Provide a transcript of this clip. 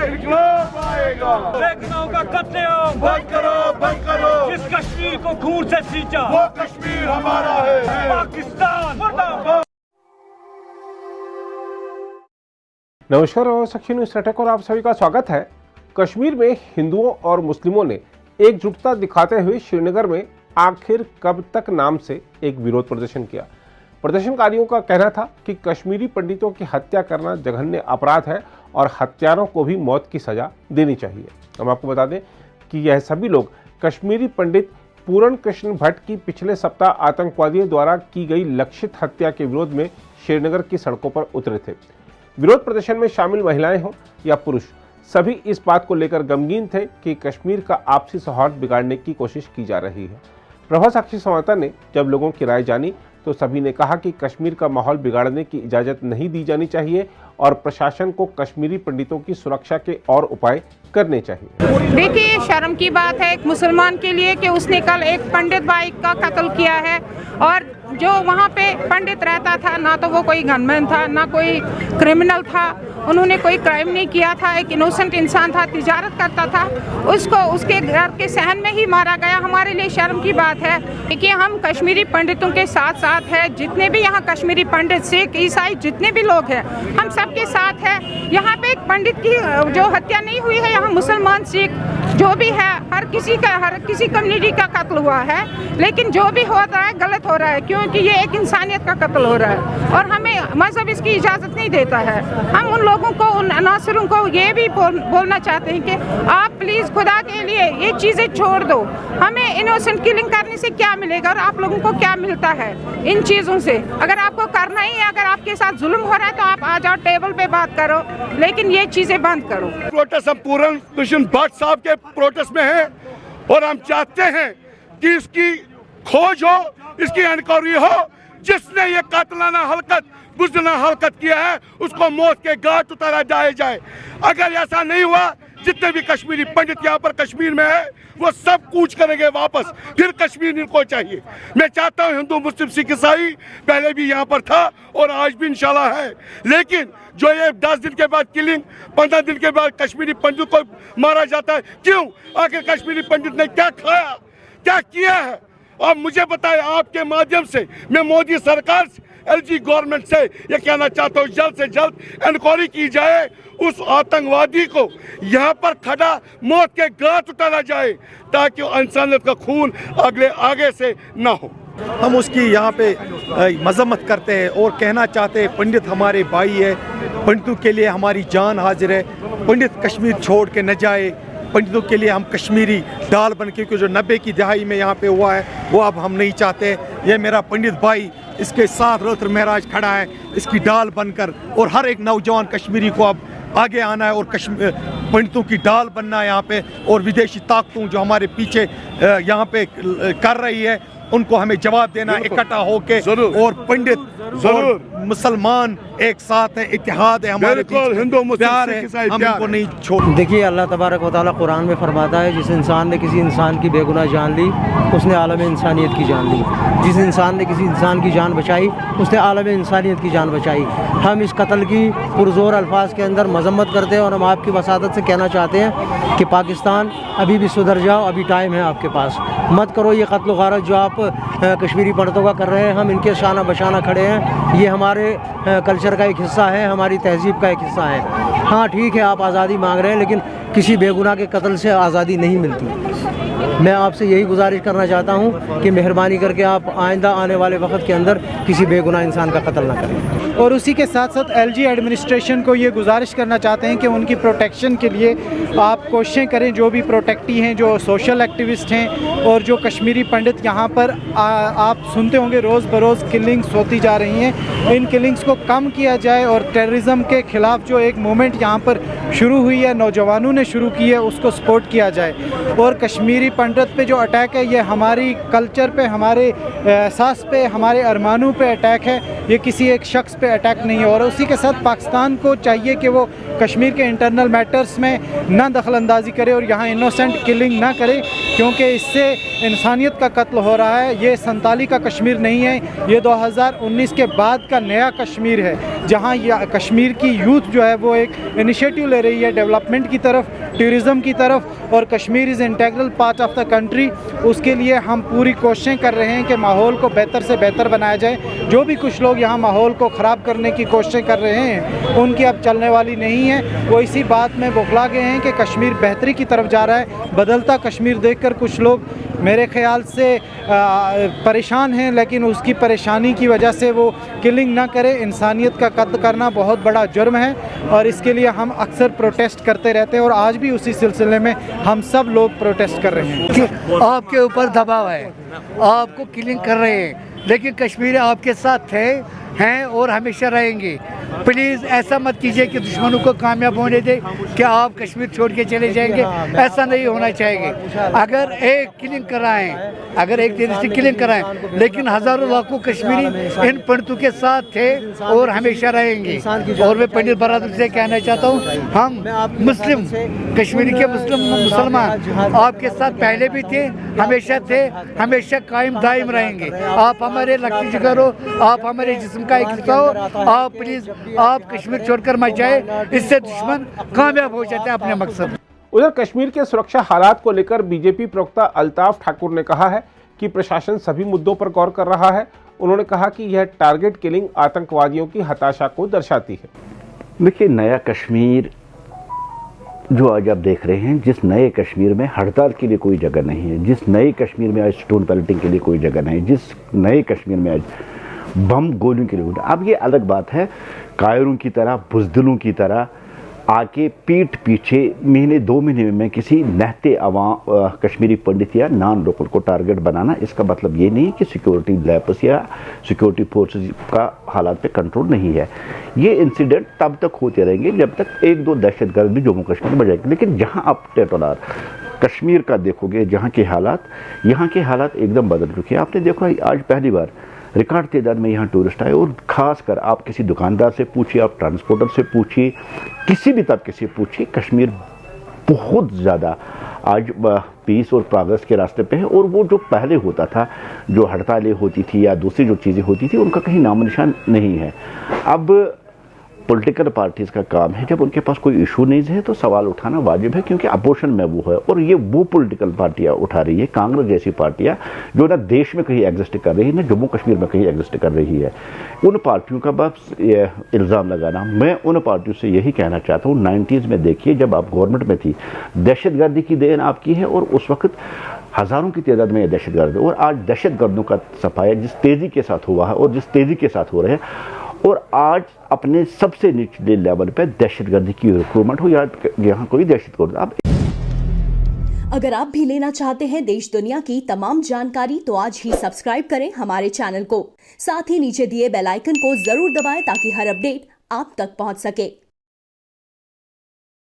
इंकलाब आएगा। लेखनाओं का कत्लेआम बंद करो, बंद करो। जिस कश्मीर को खून से सींचा वो कश्मीर हमारा है। पाकिस्तान मुर्दाबाद। नमस्कार और सेक्शन न्यूज़ नेटवर्क और आप सभी का स्वागत है। कश्मीर में हिंदुओं और मुस्लिमों ने एकजुटता दिखाते हुए श्रीनगर में आखिर कब तक नाम से एक विरोध प्रदर्शन किया। प्रदर्शनकारियों का कहना था कि कश्मीरी पंडितों की हत्या करना जघन्य अपराध है और हत्यारों को भी मौत की सजा देनी चाहिए। हम आपको बता दें कि यह सभी लोग कश्मीरी पंडित पूरण कृष्ण भट्ट की पिछले सप्ताह आतंकवादियों द्वारा की गई लक्षित हत्या के विरोध में श्रीनगर की सड़कों पर उतरे थे। विरोध प्रदर्शन में शामिल महिलाएं हों या पुरुष, सभी इस बात को लेकर गमगीन थे कि कश्मीर का आपसी सौहार्द बिगाड़ने की कोशिश की जा रही है। प्रभा साक्षी संवाददाता ने जब लोगों की राय जानी तो सभी ने कहा कि कश्मीर का माहौल बिगाड़ने की इजाज़त नहीं दी जानी चाहिए और प्रशासन को कश्मीरी पंडितों की सुरक्षा के और उपाय करने चाहिए। देखिए, शर्म की बात है एक मुसलमान के लिए कि उसने कल एक पंडित भाई का कत्ल किया है और जो वहाँ पे पंडित रहता था ना तो वो कोई गनमैन था ना कोई क्रिमिनल था, उन्होंने कोई क्राइम नहीं किया था, एक इनोसेंट इंसान था, तिजारत करता था, उसको उसके घर के सहन में ही मारा गया। हमारे लिए शर्म की बात है। देखिए, हम कश्मीरी पंडितों के साथ साथ है, जितने भी यहाँ कश्मीरी पंडित सिख ईसाई जितने भी लोग हैं हम सबके साथ है। यहाँ पे एक पंडित की जो हत्या नहीं हुई है, यहाँ मुसलमान सिख जो भी है हर किसी कम्युनिटी का कत्ल हुआ है, लेकिन जो भी हो रहा है गलत हो रहा है क्योंकि ये एक इंसानियत का कत्ल हो रहा है और हमें मजहब इसकी इजाज़त नहीं देता है। हम उन लोगों को, उन अनासरों को ये भी बोलना चाहते हैं कि आप प्लीज़ खुदा के लिए ये चीज़ें छोड़ दो। हमें इनोसेंट किलिंग करने से क्या मिलेगा और आप लोगों को क्या मिलता है इन चीज़ों से? अगर आपको करना ही है, अगर आपके साथ जुल्म हो रहा है तो आप आ जाओ, टेबल पे बात करो, लेकिन ये चीज़ें बंद करो। प्रोटेस्ट हम पूरण कृष्ण भट्ट साहब के प्रोटेस्ट में हैं और हम चाहते हैं कि इसकी खोज हो, इसकी इंक्वायरी हो। जिसने ये कातलाना हरकत, बुज़दिला हरकत किया है उसको मौत के घाट उतारा जाए। अगर ऐसा नहीं हुआ, जितने भी कश्मीरी पंडित यहाँ पर कश्मीर में है वो सब कूच करेंगे वापस, फिर कश्मीर इनको चाहिए। मैं चाहता हूँ हिंदू मुस्लिम सिख ईसाई पहले भी यहाँ पर था और आज भी इंशाल्लाह है, लेकिन जो ये 10 दिन के बाद किलिंग, 15 दिन के बाद कश्मीरी पंडित को मारा जाता है, क्यों? आखिर कश्मीरी पंडित ने क्या खाया, क्या किया है? अब मुझे बताएं, आपके माध्यम से मैं मोदी सरकार से, एलजी गवर्नमेंट से ये कहना चाहता हूँ, जल्द से जल्द इंक्वायरी की जाए, उस आतंकवादी को यहाँ पर खड़ा मौत के घाट उतारा जाए ताकि इंसानियत का खून आगे से ना हो। हम उसकी यहाँ पे मजम्मत करते हैं और कहना चाहते हैं पंडित हमारे भाई है, पंडितों के लिए हमारी जान हाजिर है। पंडित कश्मीर छोड़ के न जाए, पंडितों के लिए हम कश्मीरी डाल बन के, जो 90 की दहाई में यहाँ पे हुआ है वो अब हम नहीं चाहते। ये मेरा पंडित भाई, इसके साथ रोहतर महराज खड़ा है, इसकी डाल बनकर, और हर एक नौजवान कश्मीरी को अब आगे आना है और कश्मीर पंडितों की डाल बनना है यहाँ पे। और विदेशी ताकतों जो हमारे पीछे यहाँ पे कर रही है उनको हमें जवाब देना, इकट्ठा होके, और पंडित और मुसलमान एक साथ है, इत्तेहाद है, हमारे हिंदू प्यार है, हम इनको नहीं छोड़। देखिए, अल्लाह तबारक व तआला कुरान में फरमाता है, जिस इंसान ने किसी इंसान की बेगुनाह जान ली उसने आलम इंसानियत की जान ली। जिस इंसान ने किसी इंसान की जान बचाई उसने आलम इंसानियत की जान बचाई। हम इस कत्ल की पुरजोर अल्फाज के अंदर मजम्मत करते हैं और हम आपकी वसादत से कहना चाहते हैं कि पाकिस्तान अभी भी सुधर जाओ, अभी टाइम है आपके पास, मत करो ये कत्ल गारत जो आप कश्मीरी पंडितों का कर रहे हैं। हम इनके शाना बशाना खड़े हैं, ये हमारे कल्चर का एक हिस्सा है, हमारी तहजीब का एक हिस्सा है। हाँ ठीक है, आप आज़ादी मांग रहे हैं, लेकिन किसी बेगुनाह के कत्ल से आज़ादी नहीं मिलती। मैं आपसे यही गुजारिश करना चाहता हूँ कि मेहरबानी करके आप आइंदा आने वाले वक्त के अंदर किसी बेगुनाह इंसान का कत्ल ना करें। और उसी के साथ साथ एलजी एडमिनिस्ट्रेशन को ये गुजारिश करना चाहते हैं कि उनकी प्रोटेक्शन के लिए आप कोशिशें करें, जो भी प्रोटेक्टी हैं, जो सोशल एक्टिविस्ट हैं और जो कश्मीरी पंडित यहाँ पर आप सुनते होंगे रोज़ बरोज़ किलिंग्स होती जा रही हैं, इन किलिंग्स को कम किया जाए और टेररिज्म के ख़िलाफ़ जो एक मूवमेंट यहाँ पर शुरू हुई है, नौजवानों ने शुरू की है, उसको सपोर्ट किया जाए। और कश्मीरी पंडित पे जो अटैक है ये हमारी कल्चर पे, हमारे एहसास पे, हमारे अरमानों पे अटैक है, ये किसी एक शख्स पे अटैक नहीं है। और उसी के साथ पाकिस्तान को चाहिए कि वो कश्मीर के इंटरनल मैटर्स में ना दखल अंदाजी करे और यहाँ इनोसेंट किलिंग ना करे, क्योंकि इससे इंसानियत का कत्ल हो रहा है। ये 47 का कश्मीर नहीं है, ये 2019 के बाद का नया कश्मीर है, जहाँ कश्मीर की यूथ जो है वो एक इनिशिएटिव ले रही है डेवलपमेंट की तरफ, टूरिज़म की तरफ, और Kashmir is integral part of the country. उसके लिए हम पूरी कोशिशें कर रहे हैं कि माहौल को बेहतर से बेहतर बनाया जाए। जो भी कुछ लोग यहाँ माहौल को ख़राब करने की कोशिशें कर रहे हैं उनकी अब चलने वाली नहीं है। वो इसी बात में बौखला गए हैं कि कश्मीर बेहतरी की तरफ जा रहा है। बदलता कश्मीर देखकर कुछ लोग मेरे ख्याल से परेशान हैं, लेकिन उसकी परेशानी की वजह से वो किलिंग ना करे। इंसानियत का कत्ल करना बहुत बड़ा जुर्म है और इसके लिए हम अक्सर प्रोटेस्ट करते रहते हैं और आज भी उसी सिलसिले में हम सब लोग प्रोटेस्ट कर रहे हैं। आपके ऊपर दबाव है, आपको किलिंग कर रहे हैं, लेकिन कश्मीर आपके साथ थे, हैं और हमेशा रहेंगे। प्लीज़ ऐसा मत कीजिए कि दुश्मनों को कामयाब होने दे कि आप कश्मीर छोड़ के चले जाएंगे। ऐसा नहीं होना चाहिए। अगर एक किलिंग कराएं, अगर एक टेररिस्ट किलिंग कराएं, लेकिन हज़ारों लाखों कश्मीरी इन पंडितों के साथ थे और हमेशा रहेंगे। और मैं पंडित बरादर से कहना चाहता हूँ, हम मुस्लिम कश्मीरी के मुसलमान आपके साथ पहले भी थे, हमेशा कायम दायम रहेंगे। आप हमारे लक्ष्य जिगर हो, आप हमारे जिस्म का एक हिस्सा हो। आप प्लीज़ आप कश्मीर छोड़कर मत जाए, इससे दुश्मन कामयाब हो जाते हैं अपने मकसद। उधर कश्मीर के सुरक्षा हालात को लेकर बीजेपी प्रवक्ता अल्ताफ ठाकुर ने कहा है कि प्रशासन सभी मुद्दों पर गौर कर रहा है। उन्होंने कहा कि यह टारगेट किलिंग आतंकवादियों की हताशा को दर्शाती है। देखिए, नया कश्मीर जो आज आप देख रहे हैं, जिस नए कश्मीर में हड़ताल के लिए कोई जगह नहीं है, जिस नए कश्मीर में आज स्टोन पेल्टिंग के लिए कोई जगह नहीं, जिस नए कश्मीर में आज बम गोलियों के लिए, अब ये अलग बात है कायरों की तरह, बुज़दिलों की तरह आके पीठ पीछे महीने 2 महीने में किसी नहते अवाम कश्मीरी पंडित या नॉन लोकल को टारगेट बनाना, इसका मतलब ये नहीं कि सिक्योरिटी लैब्स या सिक्योरिटी फोर्सेस का हालात पे कंट्रोल नहीं है। ये इंसिडेंट तब तक होते रहेंगे जब तक 1-2 दहशतगर्द भी जम्मू कश्मीर में बजाएंगे। लेकिन जहाँ आप टेटोलार कश्मीर का देखोगे, जहाँ के हालात एकदम बदल चुके हैं। आपने देखो आज पहली बार रिकॉर्ड तादाद में यहाँ टूरिस्ट आए, और ख़ासकर आप किसी दुकानदार से पूछिए, आप ट्रांसपोर्टर से पूछिए, किसी भी तबके से पूछिए, कश्मीर बहुत ज़्यादा आज पीस और प्रोग्रेस के रास्ते पे है। और वो जो पहले होता था, जो हड़तालें होती थी या दूसरी जो चीज़ें होती थी, उनका कहीं नामो निशान नहीं है। अब पॉलिटिकल पार्टीज़ का काम है, जब उनके पास कोई इशू नहीं है तो सवाल उठाना वाजिब है, क्योंकि अपोजिशन में वो है। और ये वो पॉलिटिकल पार्टियाँ उठा रही है, कांग्रेस जैसी पार्टियाँ जो ना देश में कहीं एग्जिस्ट कर रही है, ना जम्मू कश्मीर में कहीं एग्जिस्ट कर रही है। उन पार्टियों का बस इल्ज़ाम लगाना, मैं उन पार्टियों से यही कहना चाहता हूँ, 90s में देखिए जब आप गवर्नमेंट में थी, दहशतगर्दी की देन आपकी है, और उस वक्त हज़ारों की तादाद में दहशतगर्द, और आज दहशतगर्दों का सफाया जिस तेज़ी के साथ हुआ है और जिस तेज़ी के साथ हो रहे हैं, और आज अपने सबसे निचले लेवल पे दहशतगर्दी की रिक्रूटमेंट हो, या यहाँ कोई दहशतगर्द। अगर आप भी लेना चाहते हैं देश दुनिया की तमाम जानकारी, तो आज ही सब्सक्राइब करें हमारे चैनल को। साथ ही नीचे दिए बेल आइकन को जरूर दबाएं ताकि हर अपडेट आप तक पहुंच सके।